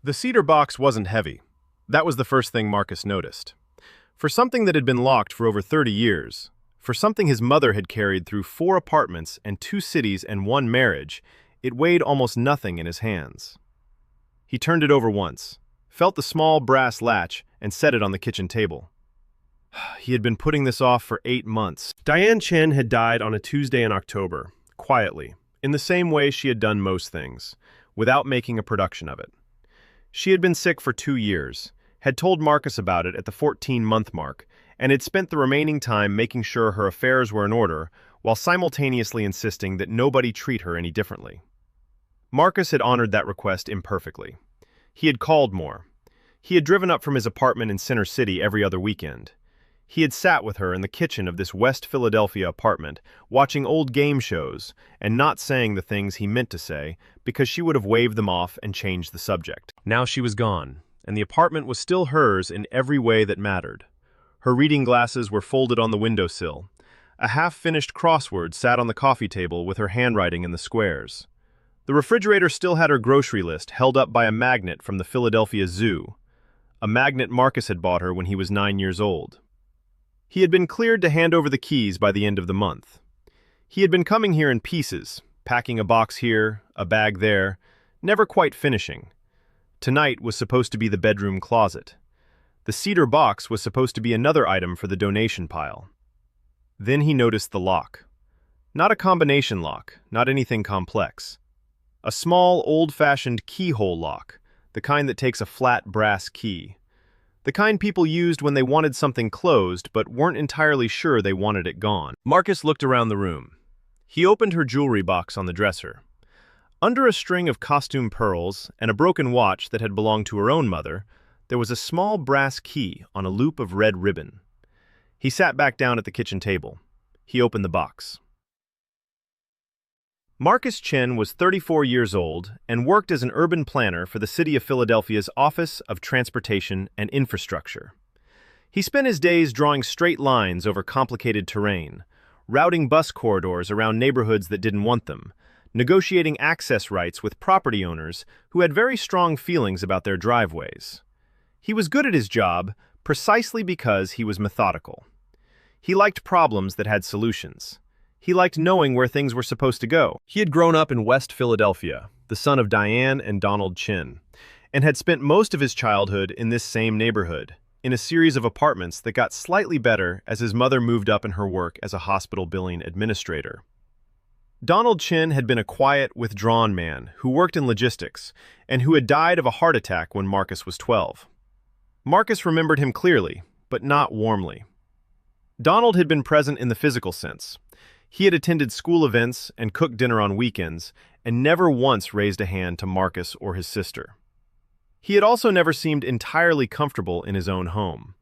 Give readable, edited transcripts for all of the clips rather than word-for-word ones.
The cedar box wasn't heavy. That was the first thing Marcus noticed. For something that had been locked for over 30 years, for something his mother had carried through 4 apartments and 2 cities and 1 marriage, it weighed almost nothing in his hands. He turned it over once, felt the small brass latch, and set it on the kitchen table. He had been putting this off for 8 months. Diane Chen had died on a Tuesday in October, quietly, in the same way she had done most things, without making a production of it. She had been sick for 2 years, had told Marcus about it at the 14-month mark, and had spent the remaining time making sure her affairs were in order, while simultaneously insisting that nobody treat her any differently. Marcus had honored that request imperfectly. He had called more. He had driven up from his apartment in Center City every other weekend. He had sat with her in the kitchen of this West Philadelphia apartment, watching old game shows, and not saying the things he meant to say, because she would have waved them off and changed the subject. Now she was gone, and the apartment was still hers in every way that mattered. Her reading glasses were folded on the windowsill. A half-finished crossword sat on the coffee table with her handwriting in the squares. The refrigerator still had her grocery list held up by a magnet from the Philadelphia Zoo, a magnet Marcus had bought her when he was 9 years old. He had been cleared to hand over the keys by the end of the month. He had been coming here in pieces, packing a box here, a bag there, never quite finishing. Tonight was supposed to be the bedroom closet. The cedar box was supposed to be another item for the donation pile. Then he noticed the lock. Not a combination lock, not anything complex. A small, old-fashioned keyhole lock, the kind that takes a flat brass key. The kind people used when they wanted something closed but weren't entirely sure they wanted it gone. Marcus looked around the room. He opened her jewelry box on the dresser. Under a string of costume pearls and a broken watch that had belonged to her own mother, there was a small brass key on a loop of red ribbon. He sat back down at the kitchen table. He opened the box. Marcus Chen was 34 years old and worked as an urban planner for the City of Philadelphia's Office of Transportation and Infrastructure. He spent his days drawing straight lines over complicated terrain, routing bus corridors around neighborhoods that didn't want them, negotiating access rights with property owners who had very strong feelings about their driveways. He was good at his job precisely because he was methodical. He liked problems that had solutions. He liked knowing where things were supposed to go. He had grown up in West Philadelphia, the son of Diane and Donald Chen, and had spent most of his childhood in this same neighborhood, in a series of apartments that got slightly better as his mother moved up in her work as a hospital billing administrator. Donald Chen had been a quiet, withdrawn man who worked in logistics and who had died of a heart attack when Marcus was 12. Marcus remembered him clearly, but not warmly. Donald had been present in the physical sense. He had attended school events and cooked dinner on weekends, and never once raised a hand to Marcus or his sister. He had also never seemed entirely comfortable in his own home.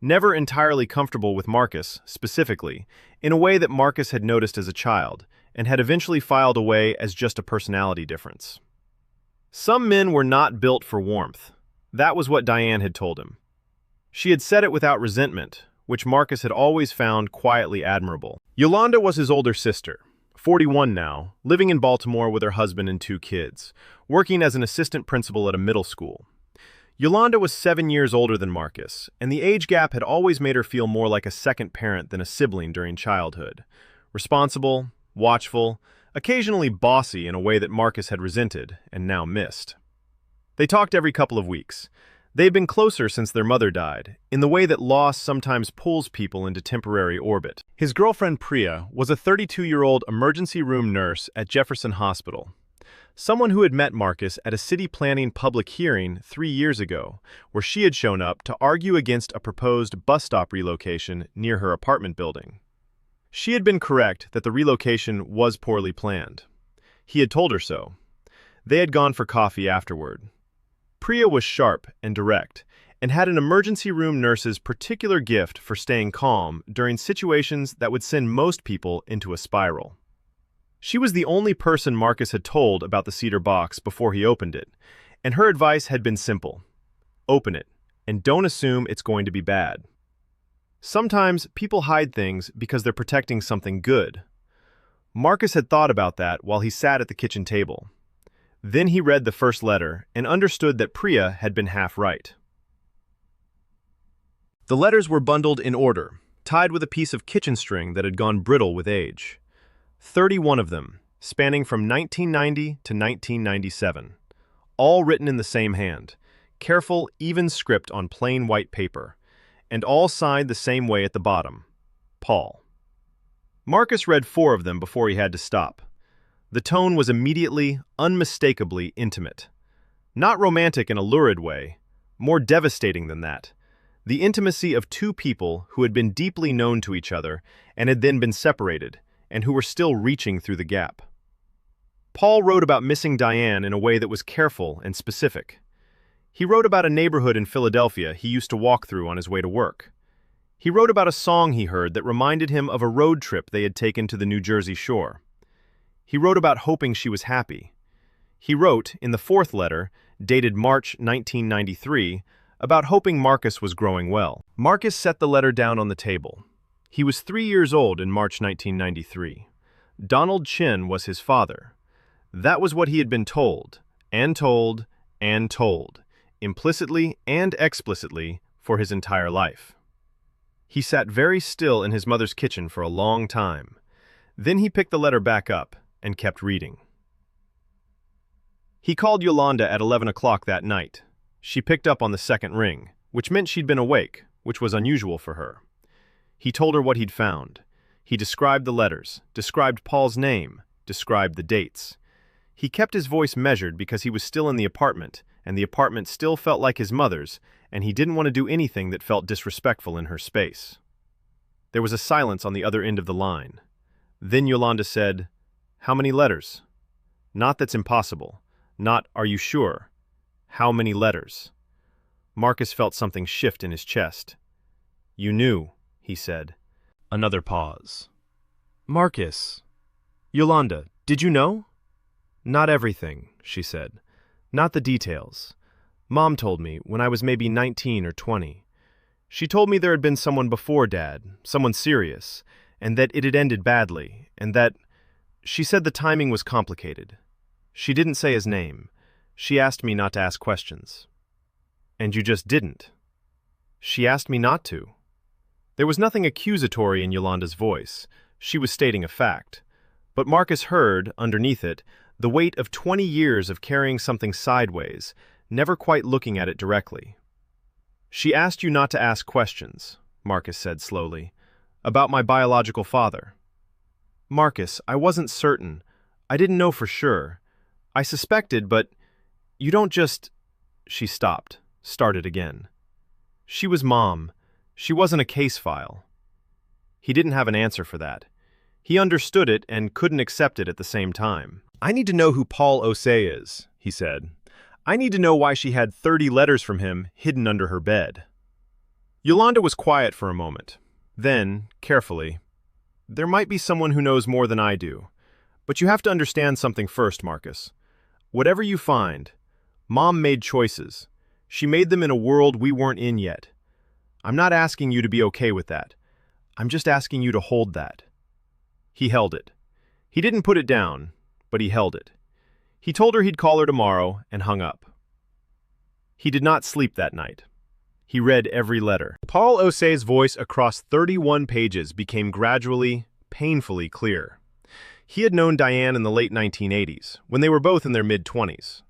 Never entirely comfortable with Marcus, specifically, in a way that Marcus had noticed as a child, and had eventually filed away as just a personality difference. Some men were not built for warmth. That was what Diane had told him. She had said it without resentment, which Marcus had always found quietly admirable. Yolanda was his older sister, 41 now, living in Baltimore with her husband and 2 kids, working as an assistant principal at a middle school. Yolanda was 7 years older than Marcus, and the age gap had always made her feel more like a second parent than a sibling during childhood. Responsible, watchful, occasionally bossy in a way that Marcus had resented and now missed. They talked every couple of weeks. They had been closer since their mother died, in the way that loss sometimes pulls people into temporary orbit. His girlfriend Priya was a 32-year-old emergency room nurse at Jefferson Hospital. Someone who had met Marcus at a city planning public hearing 3 years ago, where she had shown up to argue against a proposed bus stop relocation near her apartment building. She had been correct that the relocation was poorly planned. He had told her so. They had gone for coffee afterward. Priya was sharp and direct, and had an emergency room nurse's particular gift for staying calm during situations that would send most people into a spiral. She was the only person Marcus had told about the cedar box before he opened it, and her advice had been simple. Open it, and don't assume it's going to be bad. Sometimes people hide things because they're protecting something good. Marcus had thought about that while he sat at the kitchen table. Then he read the first letter and understood that Priya had been half right. The letters were bundled in order, tied with a piece of kitchen string that had gone brittle with age. 31 of them, spanning from 1990 to 1997. All written in the same hand, careful, even script on plain white paper, and all signed the same way at the bottom, Paul. Marcus read 4 of them before he had to stop. The tone was immediately, unmistakably intimate. Not romantic in a lurid way, more devastating than that. The intimacy of 2 people who had been deeply known to each other and had then been separated, and who were still reaching through the gap. Paul wrote about missing Diane in a way that was careful and specific. He wrote about a neighborhood in Philadelphia he used to walk through on his way to work. He wrote about a song he heard that reminded him of a road trip they had taken to the New Jersey shore. He wrote about hoping she was happy. He wrote, in the 4th letter, dated March 1993, about hoping Marcus was growing well. Marcus set the letter down on the table. He was 3 years old in March 1993. Donald Chen was his father. That was what he had been told, and told, and told, implicitly and explicitly, for his entire life. He sat very still in his mother's kitchen for a long time. Then he picked the letter back up and kept reading. He called Yolanda at 11 o'clock that night. She picked up on the 2nd ring, which meant she'd been awake, which was unusual for her. He told her what he'd found. He described the letters, described Paul's name, described the dates. He kept his voice measured because he was still in the apartment, and the apartment still felt like his mother's, and he didn't want to do anything that felt disrespectful in her space. There was a silence on the other end of the line. Then Yolanda said, "How many letters?" Not "that's impossible." Not "are you sure?" How many letters? Marcus felt something shift in his chest. "You knew," he said. Another pause. "Marcus." "Yolanda, did you know?" "Not everything," she said. "Not the details. Mom told me when I was maybe 19 or 20. She told me there had been someone before Dad, someone serious, and that it had ended badly, and that... She said the timing was complicated. She didn't say his name. She asked me not to ask questions." "And you just didn't?" "She asked me not to." There was nothing accusatory in Yolanda's voice. She was stating a fact. But Marcus heard, underneath it, the weight of 20 years of carrying something sideways, never quite looking at it directly. "She asked you not to ask questions," Marcus said slowly, "about my biological father." "Marcus, I wasn't certain. I didn't know for sure. I suspected, but you don't just..." She stopped, started again. She was Mom. She wasn't a case file. He didn't have an answer for that. He understood it and couldn't accept it at the same time. "I need to know who Paul Osei is," he said. "I need to know why she had 30 letters from him hidden under her bed." Yolanda was quiet for a moment. Then, carefully, "There might be someone who knows more than I do. But you have to understand something first, Marcus. Whatever you find, Mom made choices. She made them in a world we weren't in yet. I'm not asking you to be okay with that. I'm just asking you to hold that." He held it. He didn't put it down, but he held it. He told her he'd call her tomorrow and hung up. He did not sleep that night. He read every letter. Paul Osei's voice across 31 pages became gradually, painfully clear. He had known Diane in the late 1980s, when they were both in their mid-20s.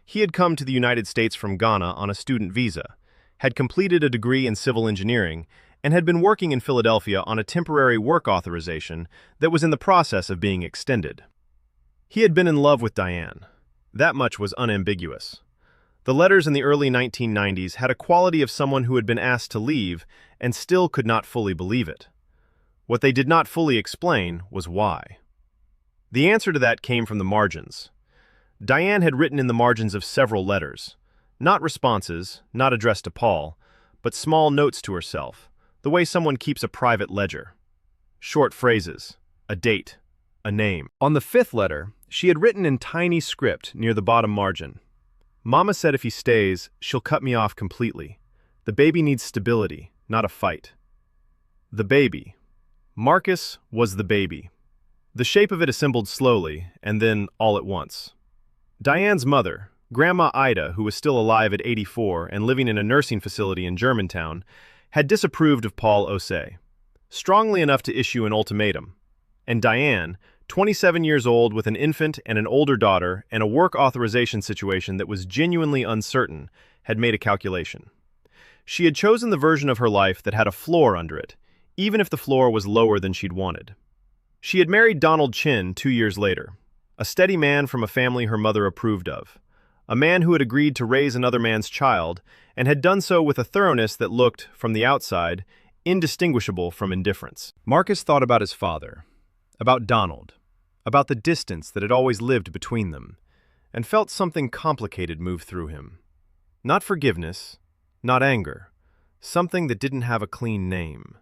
He had come to the United States from Ghana on a student visa, had completed a degree in civil engineering, and had been working in Philadelphia on a temporary work authorization that was in the process of being extended. He had been in love with Diane. That much was unambiguous. The letters in the early 1990s had a quality of someone who had been asked to leave and still could not fully believe it. What they did not fully explain was why. The answer to that came from the margins. Diane had written in the margins of several letters, not responses, not addressed to Paul, but small notes to herself, the way someone keeps a private ledger. Short phrases, a date, a name. On the 5th letter, she had written in tiny script near the bottom margin, "Mama said if he stays, she'll cut me off completely. The baby needs stability, not a fight." The baby. Marcus was the baby. The shape of it assembled slowly, and then all at once. Diane's mother, Grandma Ida, who was still alive at 84 and living in a nursing facility in Germantown, had disapproved of Paul Osei, strongly enough to issue an ultimatum. And Diane, 27 years old with an infant and an older daughter and a work authorization situation that was genuinely uncertain, had made a calculation. She had chosen the version of her life that had a floor under it, even if the floor was lower than she'd wanted. She had married Donald Chen 2 years later, a steady man from a family her mother approved of, a man who had agreed to raise another man's child and had done so with a thoroughness that looked, from the outside, indistinguishable from indifference. Marcus thought about his father, about Donald, about the distance that had always lived between them, and felt something complicated move through him. Not forgiveness, not anger, something that didn't have a clean name.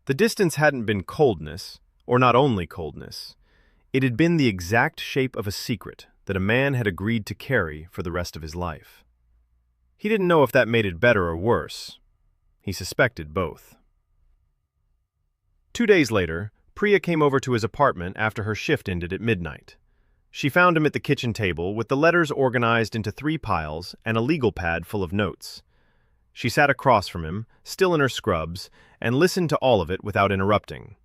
The distance hadn't been coldness, or not only coldness. It had been the exact shape of a secret that a man had agreed to carry for the rest of his life. He didn't know if that made it better or worse. He suspected both. 2 days later, Priya came over to his apartment after her shift ended at midnight. She found him at the kitchen table with the letters organized into 3 piles and a legal pad full of notes. She sat across from him, still in her scrubs, and listened to all of it without interrupting.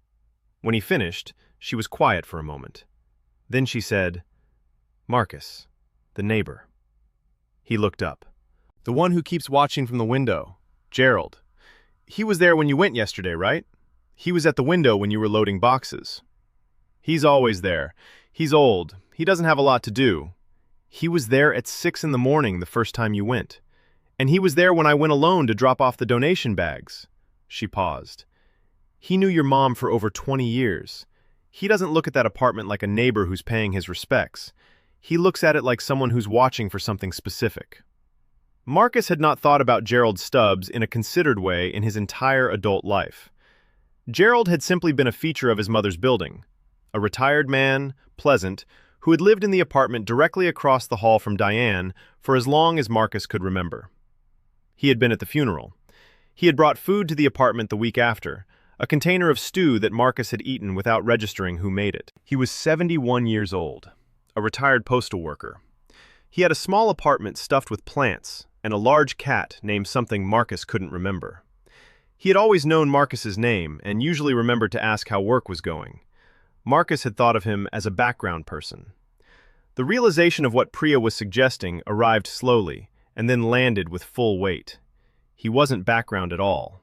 When he finished, she was quiet for a moment. Then she said, "Marcus, the neighbor." He looked up. "The one who keeps watching from the window. Gerald. He was there when you went yesterday, right? He was at the window when you were loading boxes." "He's always there. He's old. He doesn't have a lot to do. He was there at 6 in the morning the first time you went. And he was there when I went alone to drop off the donation bags." She paused. "He knew your mom for over 20 years. He doesn't look at that apartment like a neighbor who's paying his respects. He looks at it like someone who's watching for something specific." Marcus had not thought about Gerald Stubbs in a considered way in his entire adult life. Gerald had simply been a feature of his mother's building, a retired man, pleasant, who had lived in the apartment directly across the hall from Diane for as long as Marcus could remember. He had been at the funeral. He had brought food to the apartment the week after, a container of stew that Marcus had eaten without registering who made it. He was 71 years old, a retired postal worker. He had a small apartment stuffed with plants and a large cat named something Marcus couldn't remember. He had always known Marcus's name and usually remembered to ask how work was going. Marcus had thought of him as a background person. The realization of what Priya was suggesting arrived slowly and then landed with full weight. He wasn't background at all.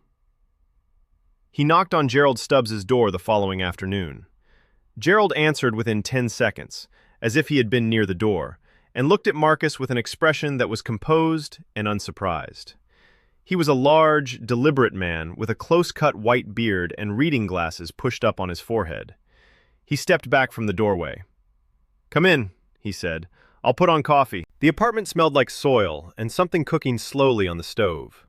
He knocked on Gerald Stubbs's door the following afternoon. Gerald answered within 10 seconds, as if he had been near the door, and looked at Marcus with an expression that was composed and unsurprised. He was a large, deliberate man with a close-cut white beard and reading glasses pushed up on his forehead. He stepped back from the doorway. "Come in," he said. "I'll put on coffee." The apartment smelled like soil and something cooking slowly on the stove.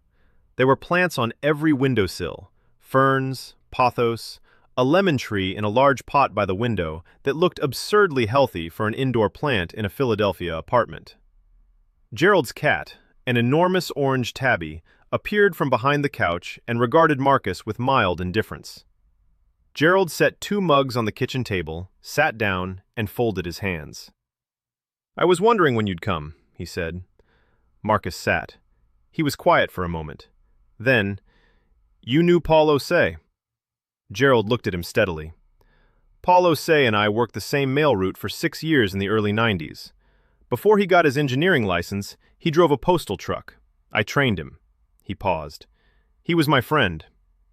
There were plants on every windowsill, ferns, pothos, a lemon tree in a large pot by the window that looked absurdly healthy for an indoor plant in a Philadelphia apartment. Gerald's cat, an enormous orange tabby, appeared from behind the couch and regarded Marcus with mild indifference. Gerald set 2 mugs on the kitchen table, sat down, and folded his hands. "I was wondering when you'd come," he said. Marcus sat. He was quiet for a moment. Then, "You knew Paul Osei." Gerald looked at him steadily. "Paul Osei and I worked the same mail route for 6 years in the early 90s. Before he got his engineering license, he drove a postal truck. I trained him." He paused. "He was my friend.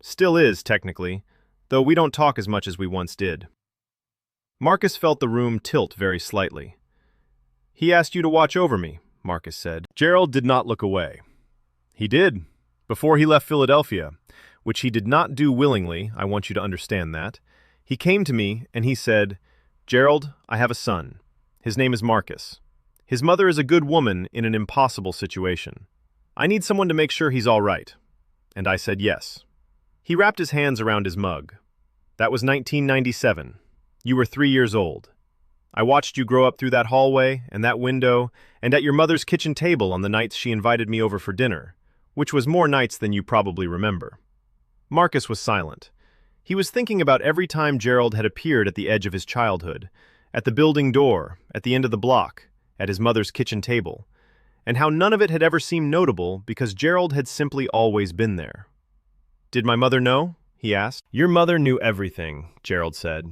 Still is, technically, though we don't talk as much as we once did." Marcus felt the room tilt very slightly. "He asked you to watch over me," Marcus said. Gerald did not look away. "He did, before he left Philadelphia, which he did not do willingly, I want you to understand that. He came to me and he said, 'Gerald, I have a son. His name is Marcus. His mother is a good woman in an impossible situation. I need someone to make sure he's all right.' And I said yes." He wrapped his hands around his mug. "That was 1997. You were 3 years old. I watched you grow up through that hallway and that window and at your mother's kitchen table on the nights she invited me over for dinner, which was more nights than you probably remember." Marcus was silent. He was thinking about every time Gerald had appeared at the edge of his childhood, at the building door, at the end of the block, at his mother's kitchen table, and how none of it had ever seemed notable because Gerald had simply always been there. "Did my mother know?" he asked. "Your mother knew everything," Gerald said.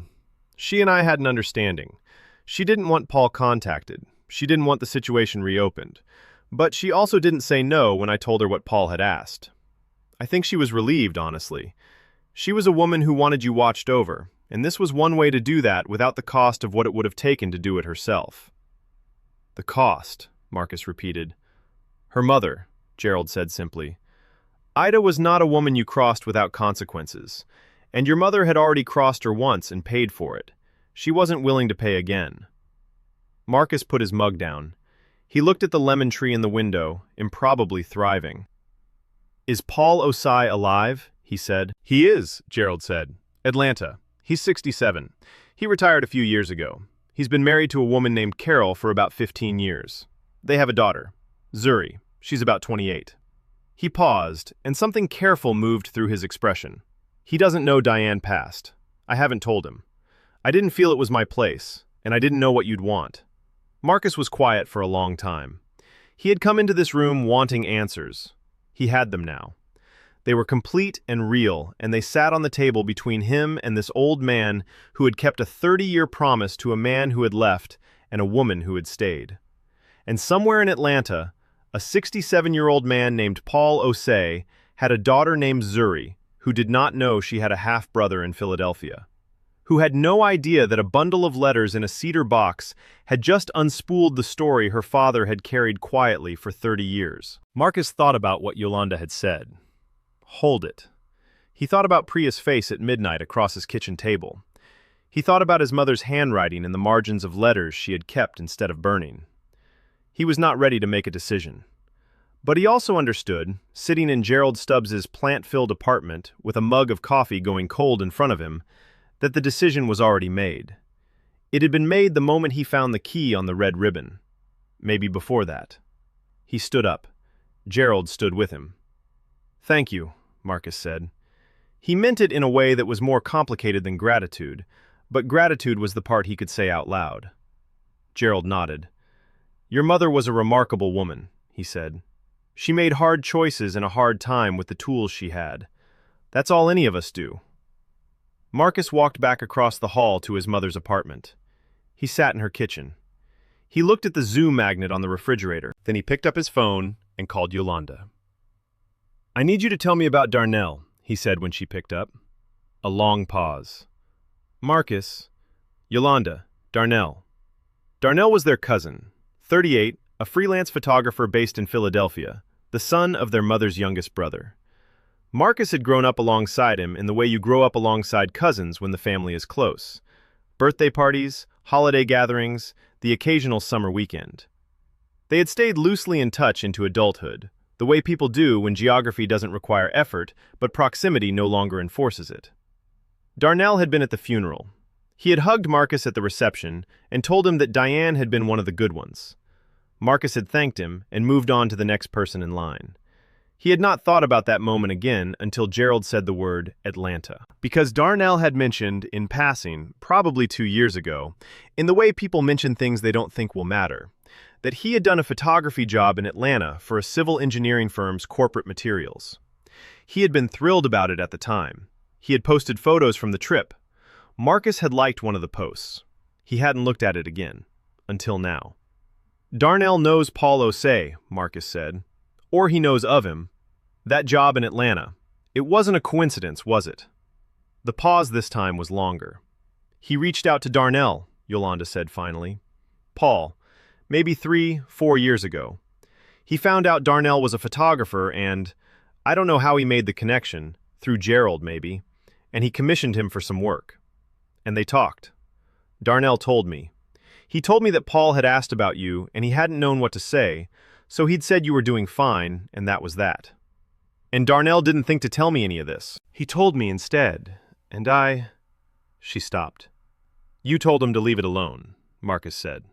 "She and I had an understanding. She didn't want Paul contacted. She didn't want the situation reopened. But she also didn't say no when I told her what Paul had asked. I think she was relieved, honestly. She was a woman who wanted you watched over, and this was one way to do that without the cost of what it would have taken to do it herself." "The cost," Marcus repeated. "Her mother," Gerald said simply. "Ida was not a woman you crossed without consequences, and your mother had already crossed her once and paid for it. She wasn't willing to pay again." Marcus put his mug down. He looked at the lemon tree in the window, improbably thriving. "Is Paul Osei alive?" he said. "He is," Gerald said. "Atlanta. He's 67. He retired a few years ago. He's been married to a woman named Carol for about 15 years. They have a daughter, Zuri. She's about 28. He paused, and something careful moved through his expression. "He doesn't know Diane passed. I haven't told him. I didn't feel it was my place, and I didn't know what you'd want." Marcus was quiet for a long time. He had come into this room wanting answers. He had them now. They were complete and real, and they sat on the table between him and this old man who had kept a 30-year promise to a man who had left and a woman who had stayed. And somewhere in Atlanta, a 67-year-old man named Paul Osei had a daughter named Zuri who did not know she had a half-brother in Philadelphia, who had no idea that a bundle of letters in a cedar box had just unspooled the story her father had carried quietly for 30 years. Marcus thought about what Yolanda had said. Hold it. He thought about Priya's face at midnight across his kitchen table. He thought about his mother's handwriting in the margins of letters she had kept instead of burning. He was not ready to make a decision. But he also understood, sitting in Gerald Stubbs's plant-filled apartment with a mug of coffee going cold in front of him, that the decision was already made. It had been made the moment he found the key on the red ribbon. Maybe before that. He stood up. Gerald stood with him. "Thank you," Marcus said. He meant it in a way that was more complicated than gratitude, but gratitude was the part he could say out loud. Gerald nodded. "Your mother was a remarkable woman," he said. "She made hard choices in a hard time with the tools she had. That's all any of us do." Marcus walked back across the hall to his mother's apartment. He sat in her kitchen. He looked at the zoo magnet on the refrigerator. Then he picked up his phone and called Yolanda. "I need you to tell me about Darnell," he said when she picked up. A long pause. "Marcus, Yolanda, Darnell." Darnell was their cousin, 38, a freelance photographer based in Philadelphia, the son of their mother's youngest brother. Marcus had grown up alongside him in the way you grow up alongside cousins when the family is close. Birthday parties, holiday gatherings, the occasional summer weekend. They had stayed loosely in touch into adulthood, the way people do when geography doesn't require effort, but proximity no longer enforces it. Darnell had been at the funeral. He had hugged Marcus at the reception and told him that Diane had been one of the good ones. Marcus had thanked him and moved on to the next person in line. He had not thought about that moment again until Gerald said the word Atlanta. Because Darnell had mentioned, in passing, probably 2 years ago, in the way people mention things they don't think will matter, that he had done a photography job in Atlanta for a civil engineering firm's corporate materials. He had been thrilled about it at the time. He had posted photos from the trip. Marcus had liked one of the posts. He hadn't looked at it again. Until now. "Darnell knows Paul Osei," Marcus said. "Or he knows of him. That job in Atlanta. It wasn't a coincidence, was it?" The pause this time was longer. "He reached out to Darnell," Yolanda said finally. "Paul. Maybe 3-4 years ago. He found out Darnell was a photographer and, I don't know how he made the connection, through Gerald maybe, and he commissioned him for some work. And they talked. Darnell told me. He told me that Paul had asked about you and he hadn't known what to say, so he'd said you were doing fine, and that was that. And Darnell didn't think to tell me any of this. He told me instead, and I..." She stopped. "You told him to leave it alone," Marcus said.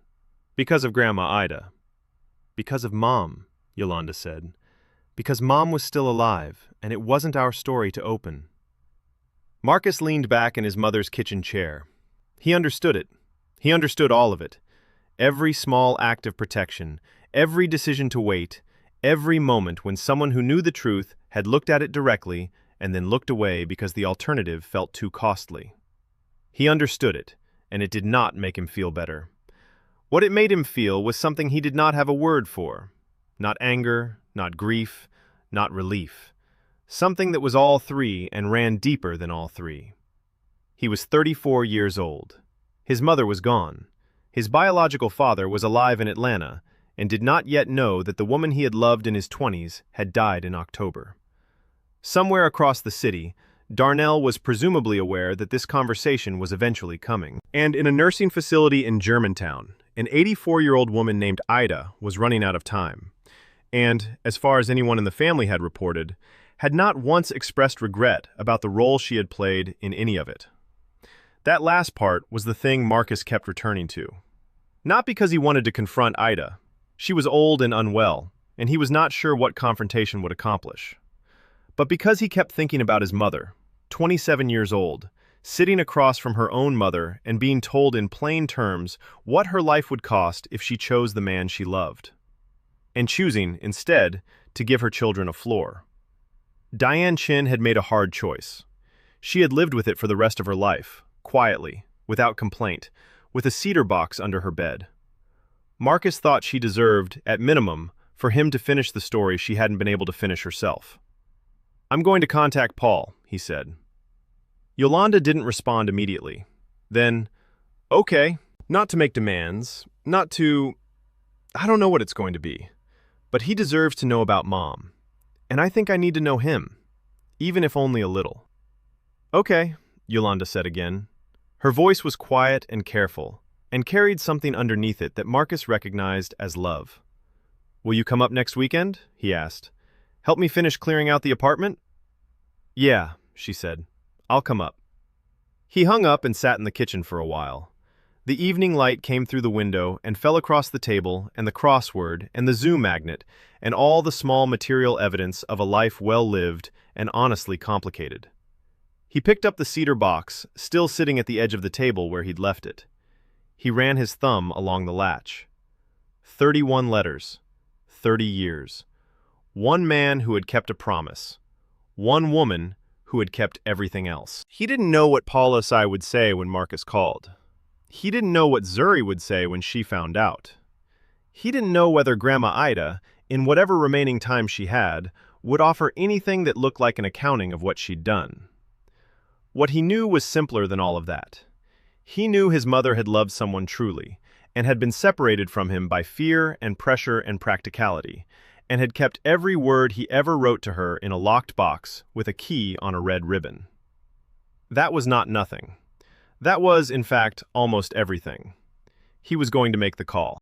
"Because of Grandma Ida." "Because of Mom," Yolanda said. "Because Mom was still alive, and it wasn't our story to open." Marcus leaned back in his mother's kitchen chair. He understood it. He understood all of it. Every small act of protection, every decision to wait, every moment when someone who knew the truth had looked at it directly and then looked away because the alternative felt too costly. He understood it, and it did not make him feel better. What it made him feel was something he did not have a word for. Not anger, not grief, not relief. Something that was all three and ran deeper than all three. He was 34 years old. His mother was gone. His biological father was alive in Atlanta and did not yet know that the woman he had loved in his 20s had died in October. Somewhere across the city, Darnell was presumably aware that this conversation was eventually coming. And in a nursing facility in Germantown, an 84-year-old woman named Ida was running out of time, and, as far as anyone in the family had reported, had not once expressed regret about the role she had played in any of it. That last part was the thing Marcus kept returning to. Not because he wanted to confront Ida. She was old and unwell, and he was not sure what confrontation would accomplish. But because he kept thinking about his mother, 27 years old, sitting across from her own mother and being told in plain terms what her life would cost if she chose the man she loved. And choosing, instead, to give her children a floor. Diane Chen had made a hard choice. She had lived with it for the rest of her life, quietly, without complaint, with a cedar box under her bed. Marcus thought she deserved, at minimum, for him to finish the story she hadn't been able to finish herself. "I'm going to contact Paul," he said. Yolanda didn't respond immediately. Then, "Okay, not to make demands, not to... I don't know what it's going to be. But he deserves to know about Mom. And I think I need to know him, even if only a little." "Okay," Yolanda said again. Her voice was quiet and careful, and carried something underneath it that Marcus recognized as love. "Will you come up next weekend?" he asked. "Help me finish clearing out the apartment?" "Yeah," she said. "I'll come up." He hung up and sat in the kitchen for a while. The evening light came through the window and fell across the table and the crossword and the zoo magnet and all the small material evidence of a life well lived and honestly complicated. He picked up the cedar box, still sitting at the edge of the table where he'd left it. He ran his thumb along the latch. 31 letters. 30 years. One man who had kept a promise. One woman who had kept everything else. He didn't know what Paula Sy would say when Marcus called. He didn't know what Zuri would say when she found out. He didn't know whether Grandma Ida, in whatever remaining time she had, would offer anything that looked like an accounting of what she'd done. What he knew was simpler than all of that. He knew his mother had loved someone truly, and had been separated from him by fear and pressure and practicality, and had kept every word he ever wrote to her in a locked box with a key on a red ribbon. That was not nothing. That was, in fact, almost everything. He was going to make the call.